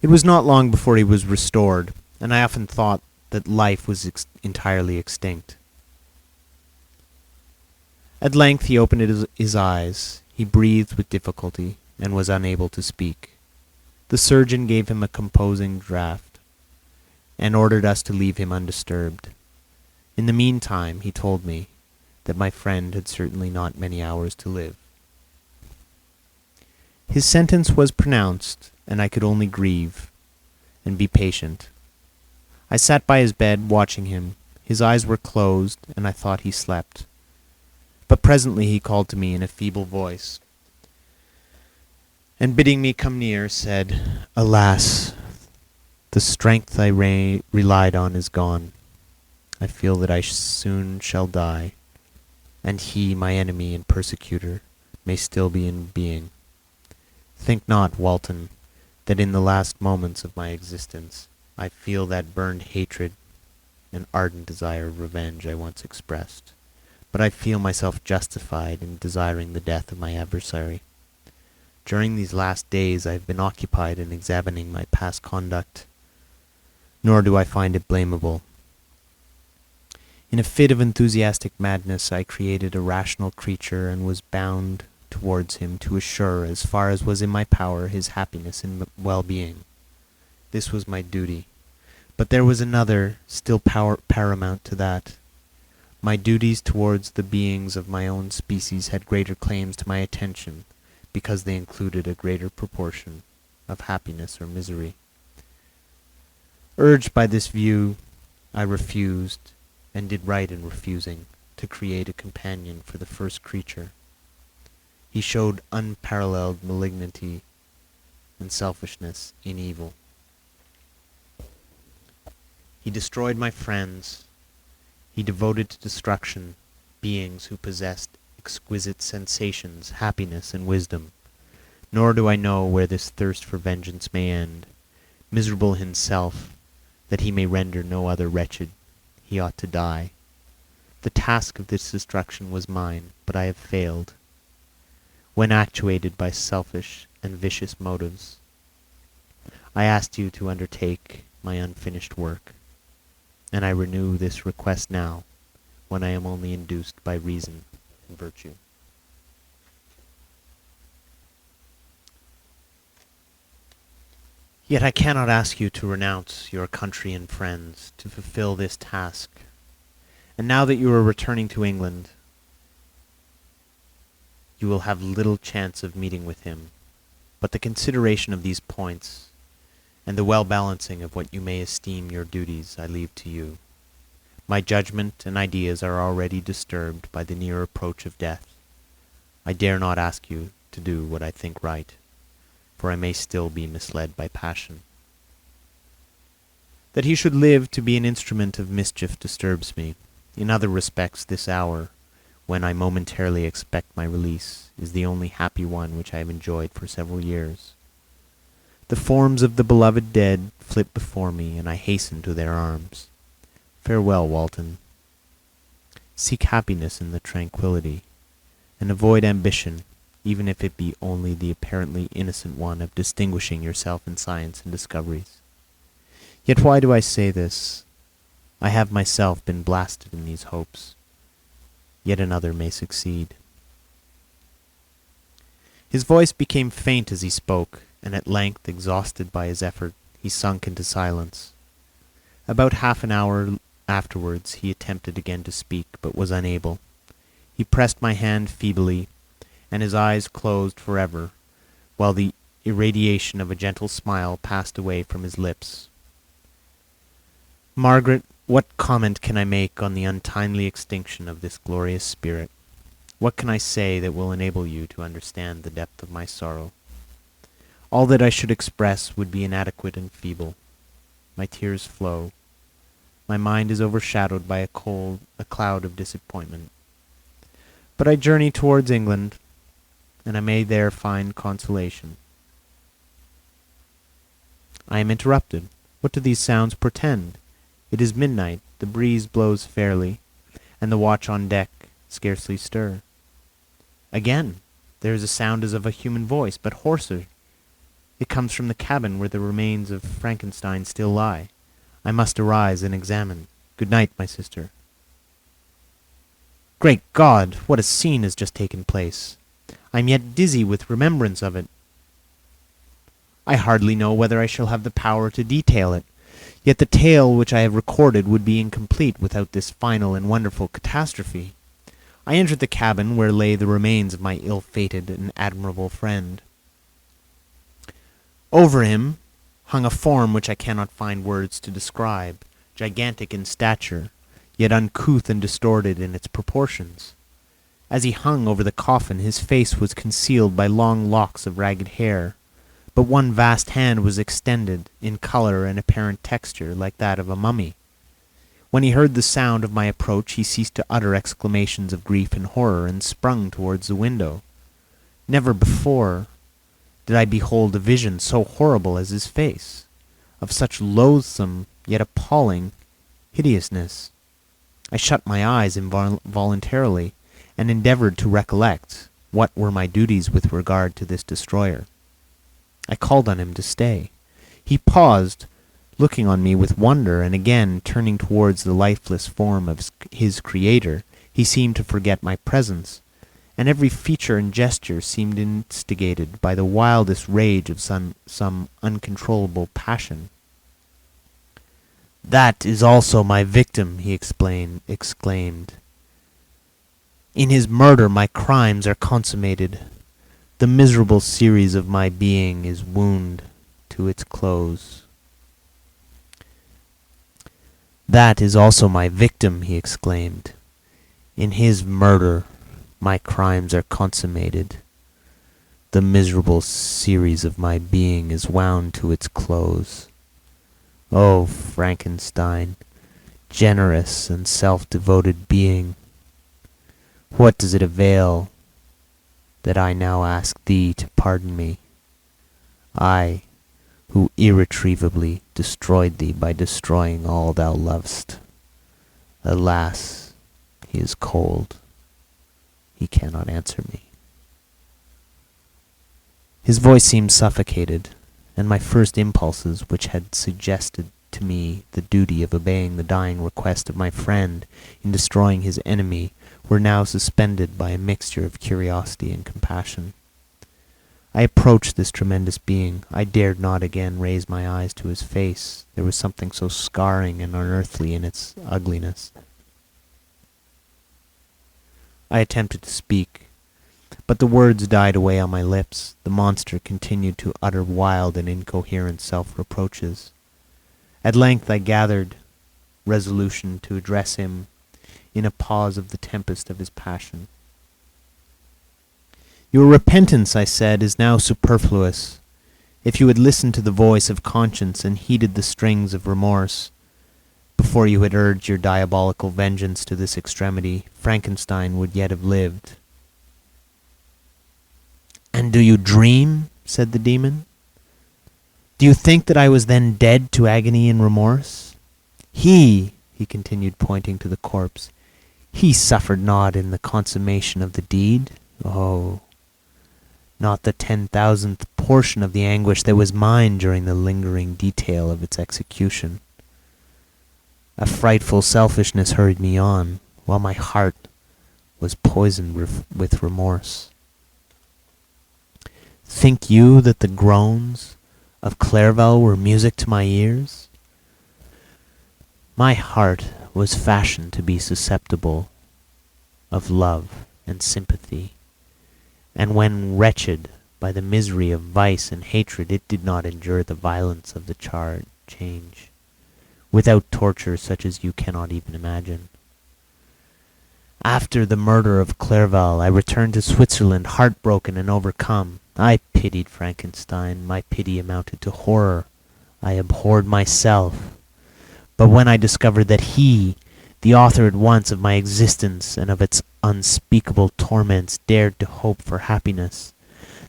It was not long before he was restored, and I often thought that life was entirely extinct. At length he opened his eyes. He breathed with difficulty, and was unable to speak. The surgeon gave him a composing draught, and ordered us to leave him undisturbed. In the meantime, he told me that my friend had certainly not many hours to live. His sentence was pronounced, and I could only grieve and be patient. I sat by his bed, watching him. His eyes were closed, and I thought he slept. But presently he called to me in a feeble voice, and bidding me come near, said, "Alas, the strength I relied on is gone. I feel that I soon shall die, and he, my enemy and persecutor, may still be in being. Think not, Walton, that in the last moments of my existence I feel that burned hatred and ardent desire of revenge I once expressed, but I feel myself justified in desiring the death of my adversary. During these last days I have been occupied in examining my past conduct, nor do I find it blamable. In a fit of enthusiastic madness I created a rational creature, and was bound towards him to assure, as far as was in my power, his happiness and well-being. This was my duty. But there was another, still paramount to that. My duties towards the beings of my own species had greater claims to my attention, because they included a greater proportion of happiness or misery. Urged by this view, I refused, and did right in refusing, to create a companion for the first creature. He showed unparalleled malignity and selfishness in evil. He destroyed my friends. He devoted to destruction beings who possessed exquisite sensations, happiness, and wisdom. Nor do I know where this thirst for vengeance may end. Miserable himself, that he may render no other wretched, he ought to die. The task of this destruction was mine, but I have failed. When actuated by selfish and vicious motives, I asked you to undertake my unfinished work, and I renew this request now, when I am only induced by reason and virtue. Yet I cannot ask you to renounce your country and friends to fulfill this task. And now that you are returning to England, you will have little chance of meeting with him. But the consideration of these points, and the well-balancing of what you may esteem your duties, I leave to you. My judgment and ideas are already disturbed by the near approach of death. I dare not ask you to do what I think right, for I may still be misled by passion. That he should live to be an instrument of mischief disturbs me. In other respects, this hour, when I momentarily expect my release, is the only happy one which I have enjoyed for several years. The forms of the beloved dead flit before me, and I hasten to their arms. Farewell, Walton. Seek happiness in the tranquillity, and avoid ambition, even if it be only the apparently innocent one of distinguishing yourself in science and discoveries. Yet why do I say this? I have myself been blasted in these hopes. Yet another may succeed. His voice became faint as he spoke, and at length, exhausted by his effort, he sunk into silence. About half an hour afterwards he attempted again to speak, but was unable. He pressed my hand feebly, and his eyes closed forever, while the irradiation of a gentle smile passed away from his lips. Margaret, what comment can I make on the untimely extinction of this glorious spirit? What can I say that will enable you to understand the depth of my sorrow? All that I should express would be inadequate and feeble. My tears flow. My mind is overshadowed by a cloud of disappointment. But I journey towards England, and I may there find consolation. I am interrupted. What do these sounds portend? It is midnight, the breeze blows fairly, and the watch on deck scarcely stir. Again, there is a sound as of a human voice, but hoarser. It comes from the cabin where the remains of Frankenstein still lie. I must arise and examine. Good night, my sister. Great God! What a scene has just taken place! I am yet dizzy with remembrance of it. I hardly know whether I shall have the power to detail it. Yet the tale which I have recorded would be incomplete without this final and wonderful catastrophe. I entered the cabin where lay the remains of my ill-fated and admirable friend. Over him hung a form which I cannot find words to describe, gigantic in stature, yet uncouth and distorted in its proportions. As he hung over the coffin, his face was concealed by long locks of ragged hair, but one vast hand was extended, in color and apparent texture, like that of a mummy. When he heard the sound of my approach, he ceased to utter exclamations of grief and horror, and sprung towards the window. Never before did I behold a vision so horrible as his face, of such loathsome yet appalling hideousness. I shut my eyes involuntarily, and endeavored to recollect what were my duties with regard to this destroyer. I called on him to stay. He paused, looking on me with wonder, and again turning towards the lifeless form of his creator, he seemed to forget my presence, and every feature and gesture seemed instigated by the wildest rage of some uncontrollable passion. "That is also my victim," he exclaimed. "In his murder my crimes are consummated. The miserable series of my being is wound to its close." "That is also my victim," he exclaimed. "In his murder my crimes are consummated. The miserable series of my being is wound to its close. O Frankenstein, generous and self-devoted being, what does it avail that I now ask thee to pardon me? I, who irretrievably destroyed thee by destroying all thou lovest. Alas, he is cold. He cannot answer me." His voice seemed suffocated, and my first impulses, which had suggested to me the duty of obeying the dying request of my friend in destroying his enemy, were now suspended by a mixture of curiosity and compassion. I approached this tremendous being. I dared not again raise my eyes to his face. There was something so scarring and unearthly in its ugliness. I attempted to speak, but the words died away on my lips. The monster continued to utter wild and incoherent self-reproaches. At length I gathered resolution to address him in a pause of the tempest of his passion. "Your repentance," I said, "is now superfluous. If you had listened to the voice of conscience and heeded the strings of remorse, before you had urged your diabolical vengeance to this extremity, Frankenstein would yet have lived. "And do you dream?" said the demon. "Do you think that I was then dead to agony and remorse? He continued, pointing to the corpse, he suffered not in the consummation of the deed. Oh, not the 10,000th portion of the anguish that was mine during the lingering detail of its execution. A frightful selfishness hurried me on, while my heart was poisoned with remorse. Think you that the groans of Clerval were music to my ears? My heart was fashioned to be susceptible of love and sympathy, and when wretched by the misery of vice and hatred, it did not endure the violence of the change, without torture such as you cannot even imagine. After the murder of Clerval, I returned to Switzerland, heartbroken and overcome. I pitied Frankenstein. My pity amounted to horror. I abhorred myself. But when I discovered that he, the author at once of my existence and of its unspeakable torments, dared to hope for happiness,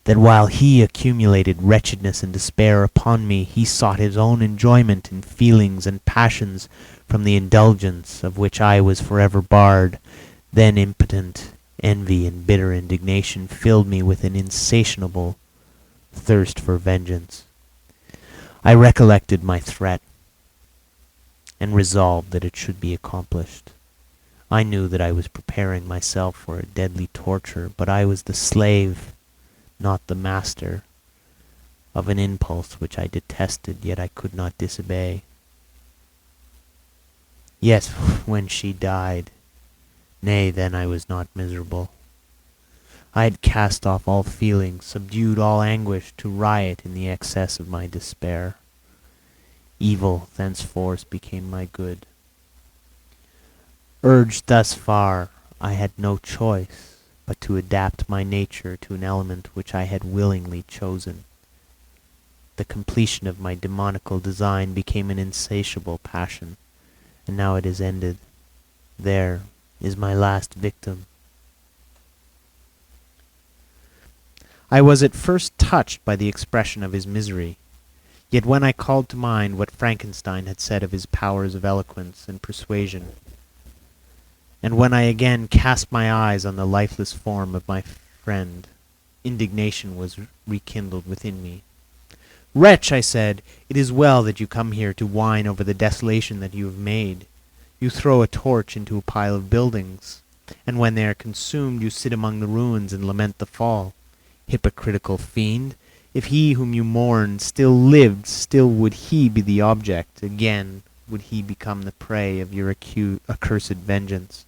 that while he accumulated wretchedness and despair upon me, he sought his own enjoyment in feelings and passions from the indulgence of which I was forever barred, then impotent envy and bitter indignation filled me with an insatiable thirst for vengeance. I recollected my threat, and resolved that it should be accomplished. I knew that I was preparing myself for a deadly torture, but I was the slave, not the master, of an impulse which I detested, yet I could not disobey. Yet when she died, nay, then I was not miserable. I had cast off all feeling, subdued all anguish, to riot in the excess of my despair. Evil thenceforth became my good. Urged thus far, I had no choice but to adapt my nature to an element which I had willingly chosen. The completion of my demoniacal design became an insatiable passion, and now it is ended. There is my last victim. I was at first touched by the expression of his misery. Yet when I called to mind what Frankenstein had said of his powers of eloquence and persuasion, and when I again cast my eyes on the lifeless form of my friend, indignation was rekindled within me. "Wretch," I said, "it is well that you come here to whine over the desolation that you have made. You throw a torch into a pile of buildings, and when they are consumed you sit among the ruins and lament the fall. Hypocritical fiend! If he whom you mourn still lived, still would he be the object, again would he become the prey of your accursed vengeance.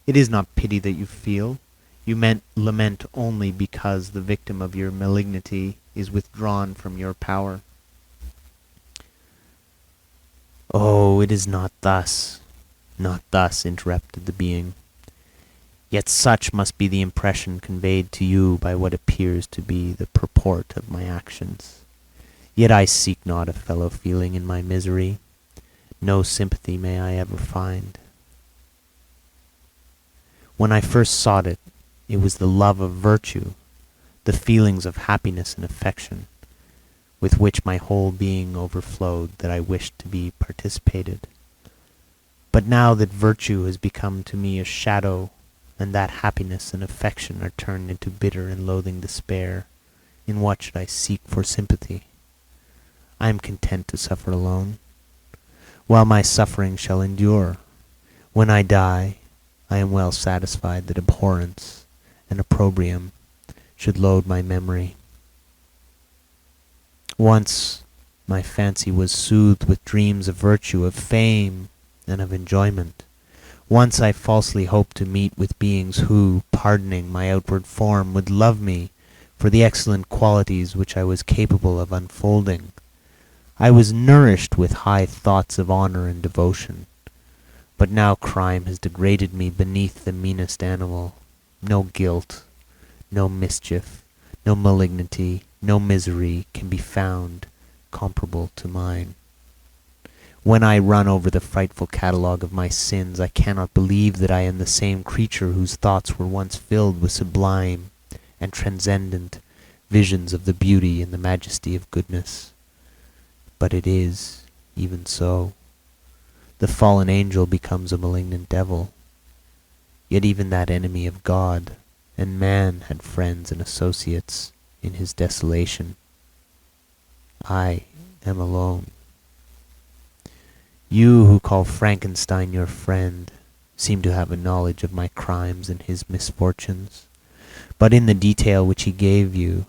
It is not pity that you feel. You lament only because the victim of your malignity is withdrawn from your power." "Oh, it is not thus, not thus," interrupted the being. "Yet such must be the impression conveyed to you by what appears to be the purport of my actions. Yet I seek not a fellow feeling in my misery. No sympathy may I ever find. When I first sought it, it was the love of virtue, the feelings of happiness and affection, with which my whole being overflowed, that I wished to be participated. But now that virtue has become to me a shadow, and that happiness and affection are turned into bitter and loathing despair, in what should I seek for sympathy? I am content to suffer alone, while my suffering shall endure. When I die, I am well satisfied that abhorrence and opprobrium should load my memory. Once my fancy was soothed with dreams of virtue, of fame, and of enjoyment. Once I falsely hoped to meet with beings who, pardoning my outward form, would love me for the excellent qualities which I was capable of unfolding. I was nourished with high thoughts of honor and devotion. But now crime has degraded me beneath the meanest animal. No guilt, no mischief, no malignity, no misery can be found comparable to mine. When I run over the frightful catalogue of my sins, I cannot believe that I am the same creature whose thoughts were once filled with sublime and transcendent visions of the beauty and the majesty of goodness. But it is even so. The fallen angel becomes a malignant devil. Yet even that enemy of God and man had friends and associates in his desolation. I am alone. You who call Frankenstein your friend seem to have a knowledge of my crimes and his misfortunes, but in the detail which he gave you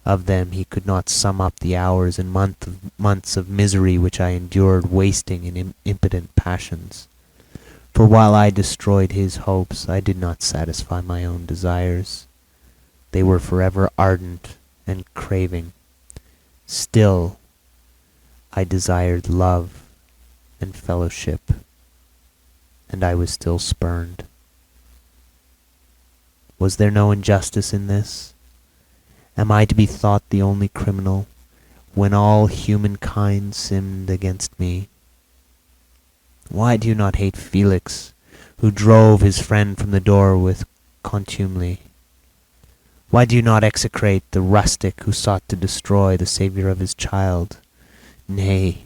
of them he could not sum up the hours and months of misery which I endured wasting in impotent passions. For while I destroyed his hopes, I did not satisfy my own desires. They were forever ardent and craving. Still, I desired love and fellowship, and I was still spurned. Was there no injustice in this? Am I to be thought the only criminal, when all humankind sinned against me? Why do you not hate Felix, who drove his friend from the door with contumely? Why do you not execrate the rustic who sought to destroy the Saviour of his child? Nay,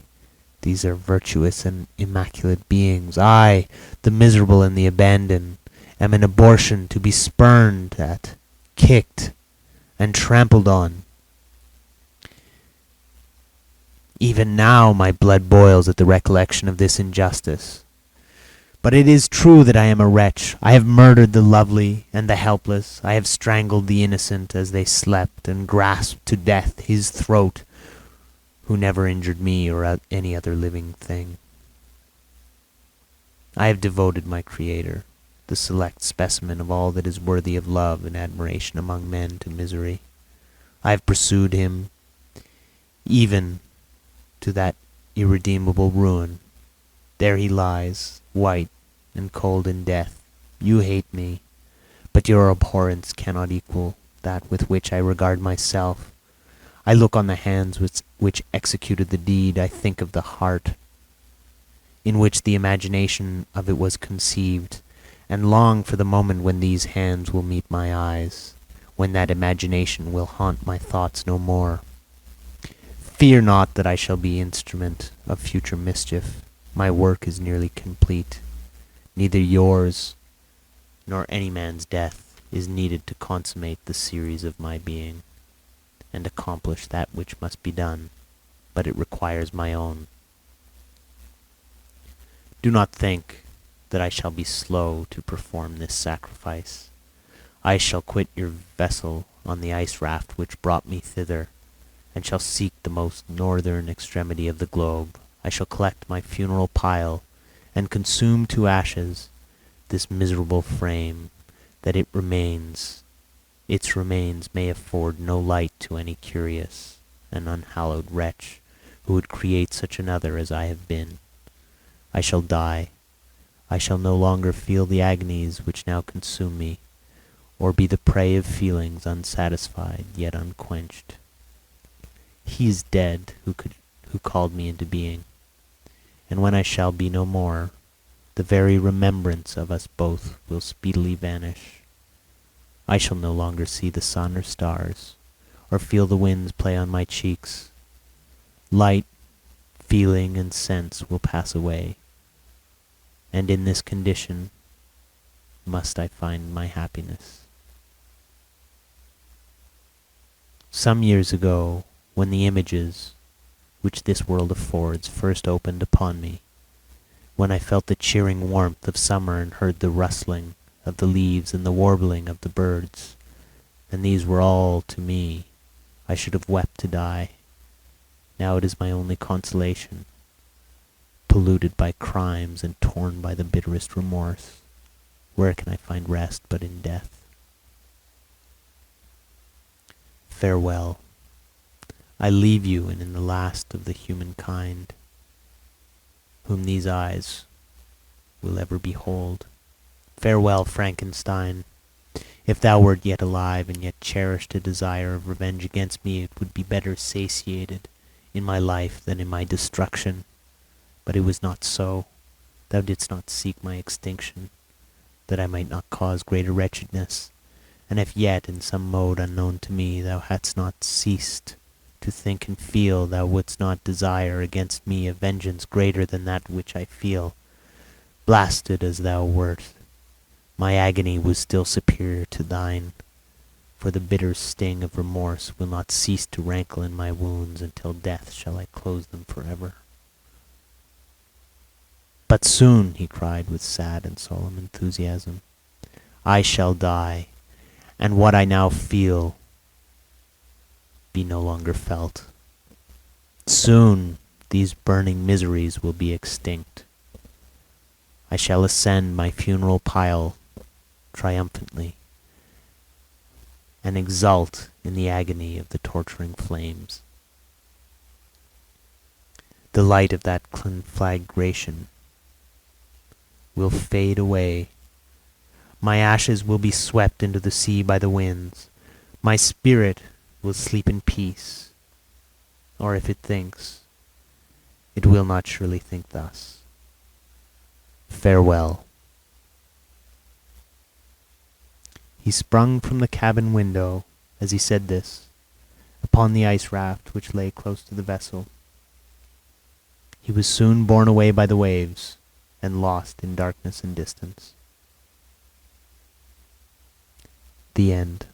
these are virtuous and immaculate beings. I, the miserable and the abandoned, am an abortion to be spurned at, kicked, and trampled on. Even now my blood boils at the recollection of this injustice. But it is true that I am a wretch. I have murdered the lovely and the helpless. I have strangled the innocent as they slept, and grasped to death his throat who never injured me or any other living thing. I have devoted my Creator, the select specimen of all that is worthy of love and admiration among men, to misery. I have pursued him even to that irredeemable ruin. There he lies, white and cold in death. You hate me, but your abhorrence cannot equal that with which I regard myself. I look on the hands which executed the deed. I think of the heart in which the imagination of it was conceived, and long for the moment when these hands will meet my eyes, when that imagination will haunt my thoughts no more. Fear not that I shall be instrument of future mischief. My work is nearly complete. Neither yours nor any man's death is needed to consummate the series of my being, and accomplish that which must be done, but it requires my own. Do not think that I shall be slow to perform this sacrifice. I shall quit your vessel on the ice raft which brought me thither, and shall seek the most northern extremity of the globe. I shall collect my funeral pile, and consume to ashes this miserable frame, that its remains may afford no light to any curious and unhallowed wretch who would create such another as I have been. I shall die. I shall no longer feel the agonies which now consume me, or be the prey of feelings unsatisfied yet unquenched. He is dead who called me into being, and when I shall be no more, the very remembrance of us both will speedily vanish. I shall no longer see the sun or stars, or feel the winds play on my cheeks. Light, feeling, and sense will pass away, and in this condition must I find my happiness. Some years ago, when the images which this world affords first opened upon me, when I felt the cheering warmth of summer and heard the rustling of the leaves and the warbling of the birds, and these were all to me, I should have wept to die. Now it is my only consolation, polluted by crimes and torn by the bitterest remorse. Where can I find rest but in death? Farewell. I leave you in the last of the humankind, whom these eyes will ever behold. Farewell, Frankenstein. If thou wert yet alive, and yet cherished a desire of revenge against me, it would be better satiated in my life than in my destruction. But it was not so. Thou didst not seek my extinction, that I might not cause greater wretchedness. And if yet, in some mode unknown to me, thou hadst not ceased to think and feel, thou wouldst not desire against me a vengeance greater than that which I feel. Blasted as thou wert, my agony was still superior to thine, for the bitter sting of remorse will not cease to rankle in my wounds until death shall I close them forever. But soon, he cried with sad and solemn enthusiasm, I shall die, and what I now feel be no longer felt. Soon these burning miseries will be extinct. I shall ascend my funeral pile triumphantly, and exult in the agony of the torturing flames. The light of that conflagration will fade away. My ashes will be swept into the sea by the winds. My spirit will sleep in peace, or if it thinks, it will not surely think thus. Farewell. He sprung from the cabin window, as he said this, upon the ice raft which lay close to the vessel. He was soon borne away by the waves, and lost in darkness and distance. The end.